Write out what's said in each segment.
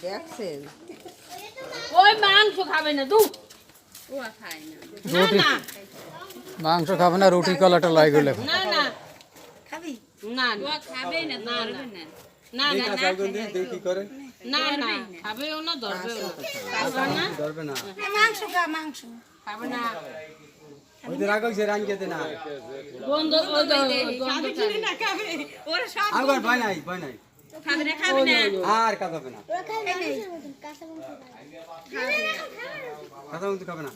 দেখছেন ওই মাংস খাবে না দু ও খায় না রুটি মাংস খাবে না রুটি কলাটা লাই গেলে না না খাবি না ও খাবে না ধরবে না না না না কি করে না না খাবেও না ধরবেও না ধরবে না মাংস খা মাংস খাবে না ওই যে রাখো সে রান খেতে না গন্ধ ও গন্ধ না খাবে ওরা সব আবার ভয় নাই খাবে না আর কাঁদাবে না কাঁচা মতো খাবে না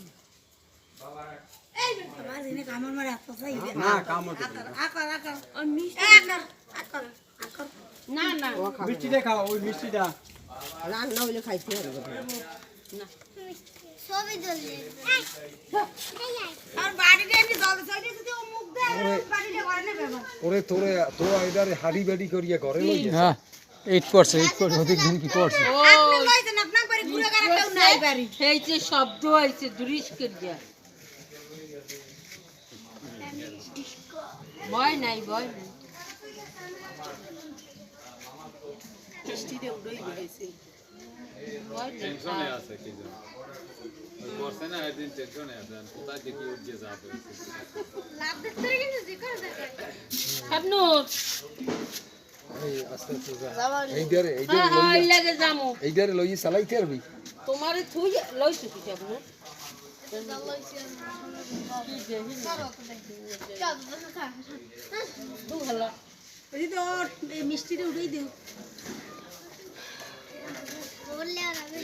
আমার দিনে কামড় মারে এত চাই না কামড় আকার আকার ও মিষ্টি আকার আকার আকার না না মিষ্টিটা খাও ওই মিষ্টিটা রান্না হইলে খাইতে হবে ছবি তুলবে আর বাড়িতে এমনি জল সাইডে যদি ও মুখ দেয় বাড়িতে করে নেবে ওরে তোরে তো এটার হাড়ি বেডি করিয়া ঘরে লই হ্যাঁ 8% ওদিক দিন কি করছে ও আপনি লইছেন আপনার বাড়ি ঘুরে গাড়া কেউ নাই বাড়ি এই যে শব্দ হইছে দুরিশ করিয়া ভয় নাই ভয় নাই ভয় নাই শাবনুর আস্তে আস্তে যা এইটারে হ্যাঁ লাগে যামু এইটারে লই চালাইতে পারবি তোমারে থুই লইছো কি শাবনুর দু হলো ওই তো এই মিষ্টিটা উড়াই দিও বললে আর আমি